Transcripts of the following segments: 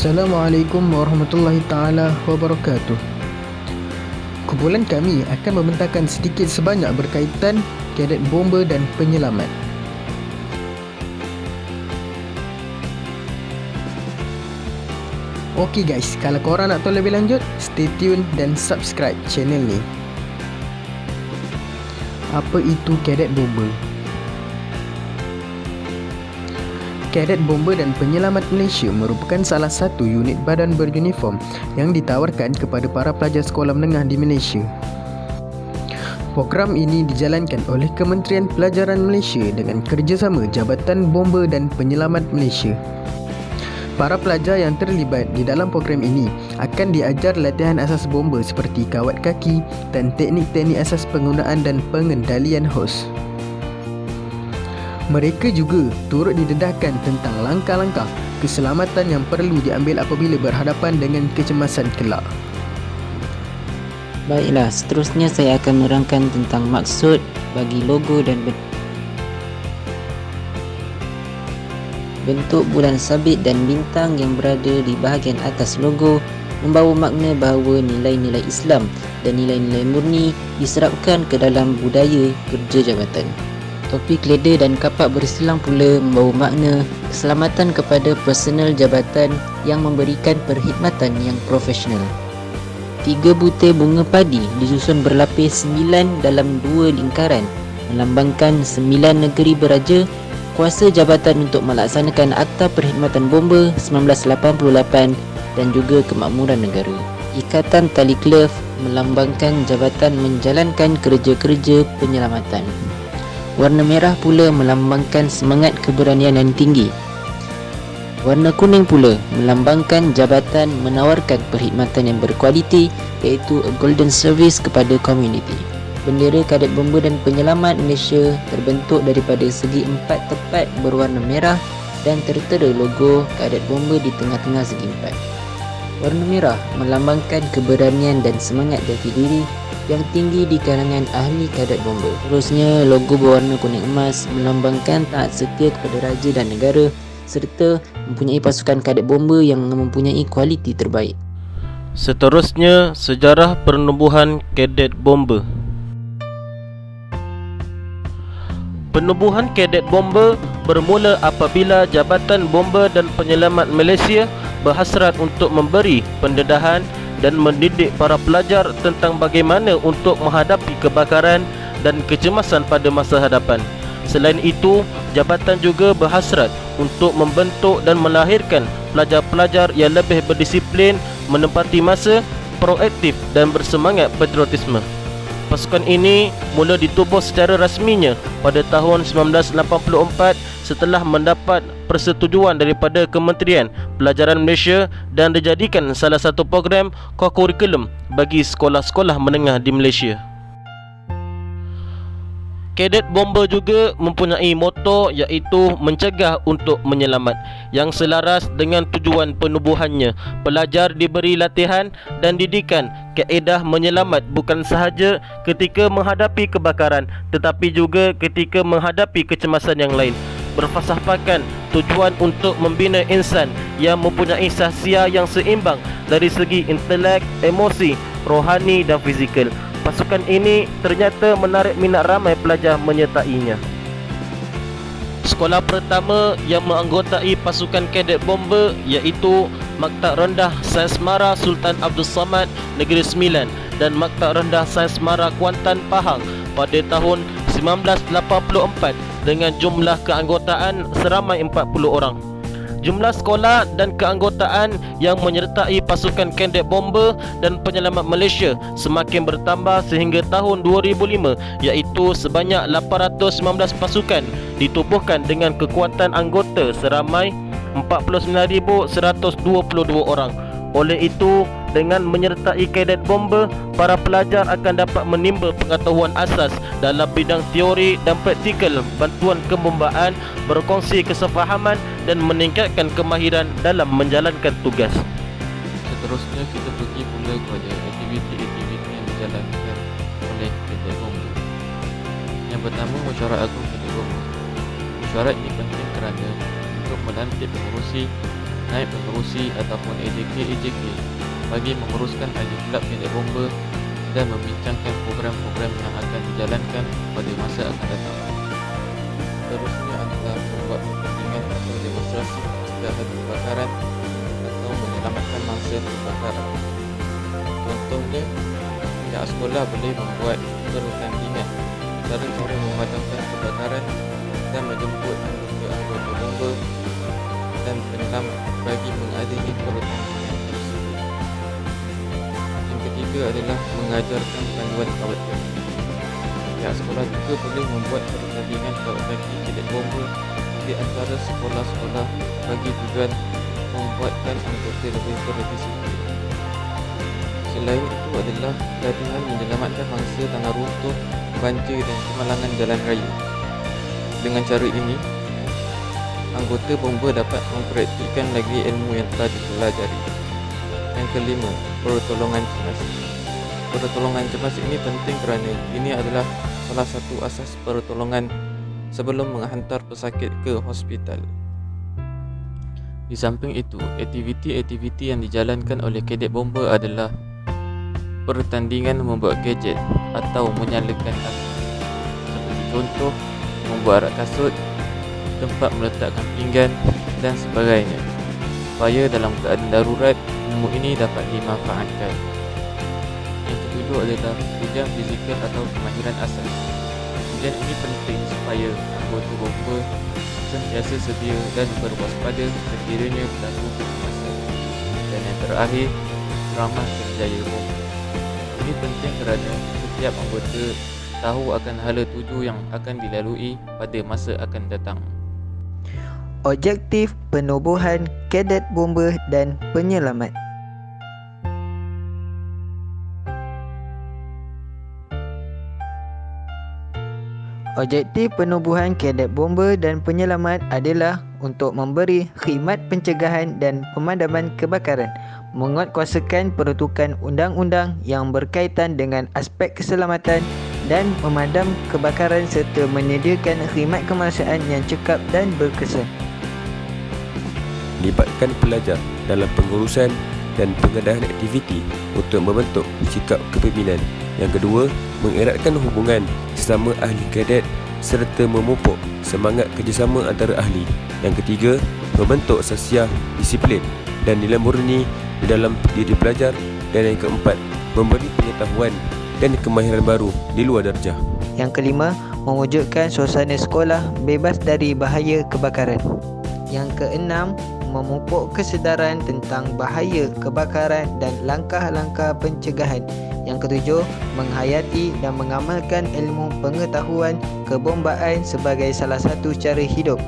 Assalamualaikum warahmatullahi taala wabarakatuh. Kumpulan kami akan membentangkan sedikit sebanyak berkaitan kadet bomba dan penyelamat. Okey guys, kalau korang nak tahu lebih lanjut, stay tune dan subscribe channel ni. Apa itu kadet bomba? Kadet Bomba dan Penyelamat Malaysia merupakan salah satu unit badan beruniform yang ditawarkan kepada para pelajar sekolah menengah di Malaysia. Program ini dijalankan oleh Kementerian Pelajaran Malaysia dengan kerjasama Jabatan Bomba dan Penyelamat Malaysia. Para pelajar yang terlibat di dalam program ini akan diajar latihan asas bomba seperti kawat kaki dan teknik-teknik asas penggunaan dan pengendalian hos. Mereka juga turut didedahkan tentang langkah-langkah keselamatan yang perlu diambil apabila berhadapan dengan kecemasan kelak. Baiklah, seterusnya saya akan menerangkan tentang maksud bagi logo dan bentuk bulan sabit dan bintang yang berada di bahagian atas logo membawa makna bahawa nilai-nilai Islam dan nilai-nilai murni diserapkan ke dalam budaya kerja jabatan. Topi keledar dan kapak bersilang pula membawa makna keselamatan kepada personel jabatan yang memberikan perkhidmatan yang profesional. 3 butir bunga padi disusun berlapis 9 dalam 2 lingkaran melambangkan 9 negeri beraja, kuasa jabatan untuk melaksanakan Akta Perkhidmatan Bomba 1988 dan juga kemakmuran negara. Ikatan tali klef melambangkan jabatan menjalankan kerja-kerja penyelamatan. Warna merah pula melambangkan semangat keberanian yang tinggi. Warna kuning pula melambangkan jabatan menawarkan perkhidmatan yang berkualiti, iaitu a golden service kepada komuniti. Bendera Kadet Bomba dan Penyelamat Malaysia terbentuk daripada segi 4 tepat berwarna merah dan tertera logo Kadet Bomba di tengah-tengah segi 4. Warna merah melambangkan keberanian dan semangat jati diri yang tinggi di kalangan ahli kadet bomba. Terusnya, logo berwarna kuning emas melambangkan taat setia kepada raja dan negara serta mempunyai pasukan kadet bomba yang mempunyai kualiti terbaik. Seterusnya, sejarah penubuhan kadet bomba. Penubuhan kadet bomba bermula apabila Jabatan Bomba dan Penyelamat Malaysia berhasrat untuk memberi pendedahan dan mendidik para pelajar tentang bagaimana untuk menghadapi kebakaran dan kecemasan pada masa hadapan. Selain itu, jabatan juga berhasrat untuk membentuk dan melahirkan pelajar-pelajar yang lebih berdisiplin, menempati masa, proaktif dan bersemangat patriotisme. Pasukan ini mula ditubuh secara rasminya pada tahun 1984 setelah mendapat persetujuan daripada Kementerian Pelajaran Malaysia dan dijadikan salah satu program kokurikulum bagi sekolah-sekolah menengah di Malaysia. Kadet Bomba juga mempunyai moto iaitu mencegah untuk menyelamat yang selaras dengan tujuan penubuhannya. Pelajar diberi latihan dan didikan kaedah menyelamat bukan sahaja ketika menghadapi kebakaran tetapi juga ketika menghadapi kecemasan yang lain. Berfasahpakan tujuan untuk membina insan yang mempunyai sahsia yang seimbang dari segi intelek, emosi, rohani dan fizikal. Pasukan ini ternyata menarik minat ramai pelajar menyertainya. Sekolah pertama yang menganggotai pasukan kadet bomba iaitu Maktab Rendah Sains Mara Sultan Abdul Samad Negeri Sembilan dan Maktab Rendah Sains Mara Kuantan Pahang pada tahun 1984 dengan jumlah keanggotaan seramai 40 orang. Jumlah sekolah dan keanggotaan yang menyertai pasukan kadet bomba dan Penyelamat Malaysia semakin bertambah sehingga tahun 2005 iaitu sebanyak 819 pasukan ditubuhkan dengan kekuatan anggota seramai 49,122 orang. Oleh itu, dengan menyertai kadet bomba, para pelajar akan dapat menimba pengetahuan asas dalam bidang teori dan praktikal bantuan kebombaan, berkongsi kesefahaman dan meningkatkan kemahiran dalam menjalankan tugas. Seterusnya kita pergi pula kepada aktiviti-aktiviti yang dijalankan oleh kadet bomba. Yang pertama, mesyuarat agung kadet bomba. Mesyuarat ini penting kerana untuk melantik pengurusi naib pengerusi ataupun AJK bagi menguruskan ahli kelab kedek bomba dan membincangkan program-program yang akan dijalankan pada masa akan datang. Seterusnya adalah membuat pertandingan atau demonstrasi pencegahan kebakaran atau menyelamatkan mangsa kebakaran. Contohnya, pihak sekolah boleh membuat pertandingan cara memadamkan kebakaran dan menjemput anggota bomba dan penyelamat bagi mengadili pertandingan tersebut. Yang ketiga adalah mengajarkan panduan kawat kaki. Pihak sekolah juga boleh membuat pertandingan kawat kaki kedek bomba di antara sekolah-sekolah bagi tujuan membuatkan anggota lebih berdisiplin. Selain itu adalah latihan menyelamatkan mangsa tanah runtuh, banjir dan kemalangan jalan raya. Dengan cara ini, anggota bomba dapat mempraktikkan lagi ilmu yang telah dipelajari. Yang kelima, pertolongan cemas. Pertolongan cemas ini penting kerana ini adalah salah satu asas pertolongan sebelum menghantar pesakit ke hospital. Di samping itu, aktiviti-aktiviti yang dijalankan oleh kedek bomba adalah pertandingan membuat gadget atau menyalakan api. Seperti contoh, membuat rak kasut, tempat meletakkan pinggan dan sebagainya, supaya dalam keadaan darurat ilmu ini dapat dimanfaatkan. Yang ketujuh adalah ujian fizikal atau kemahiran asas. Ujian ini penting supaya anggota bomba sentiasa sedia dan berwaspada sekiranya berlaku kecemasan. Dan yang terakhir, ramah kerjaya bomba. Ini penting kerana setiap anggota tahu akan hala tuju yang akan dilalui pada masa akan datang. Objektif penubuhan kadet bomba dan penyelamat. Objektif penubuhan kadet bomba dan penyelamat adalah untuk memberi khidmat pencegahan dan pemadaman kebakaran, menguatkuasakan peruntukan undang-undang yang berkaitan dengan aspek keselamatan dan memadam kebakaran serta menyediakan khidmat kemanusiaan yang cekap dan berkesan. Libatkan pelajar dalam pengurusan dan pengedahan aktiviti untuk membentuk sikap kepimpinan. Yang kedua, mengeratkan hubungan sesama ahli kadet serta memupuk semangat kerjasama antara ahli. Yang ketiga, membentuk sasiah disiplin dan nilai murni di dalam diri pelajar. Dan yang keempat, memberi pengetahuan dan kemahiran baru di luar darjah. Yang kelima, mewujudkan suasana sekolah bebas dari bahaya kebakaran. Yang keenam, memupuk kesedaran tentang bahaya kebakaran dan langkah-langkah pencegahan. Yang ketujuh, menghayati dan mengamalkan ilmu pengetahuan kebombaan sebagai salah satu cara hidup.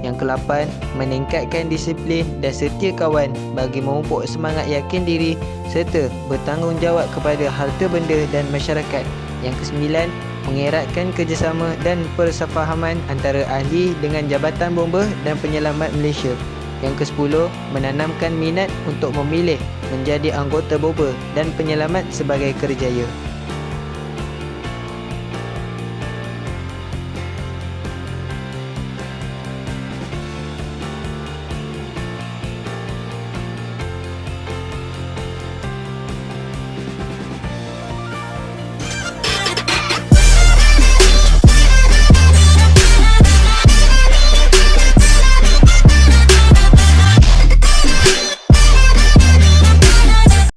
Yang kelapan, meningkatkan disiplin dan setia kawan bagi memupuk semangat yakin diri serta bertanggungjawab kepada harta benda dan masyarakat. Yang kesembilan, mengeratkan kerjasama dan persefahaman antara ahli dengan Jabatan Bomba dan Penyelamat Malaysia. Yang ke-10, menanamkan minat untuk memilih menjadi anggota bomba dan penyelamat sebagai kerjaya.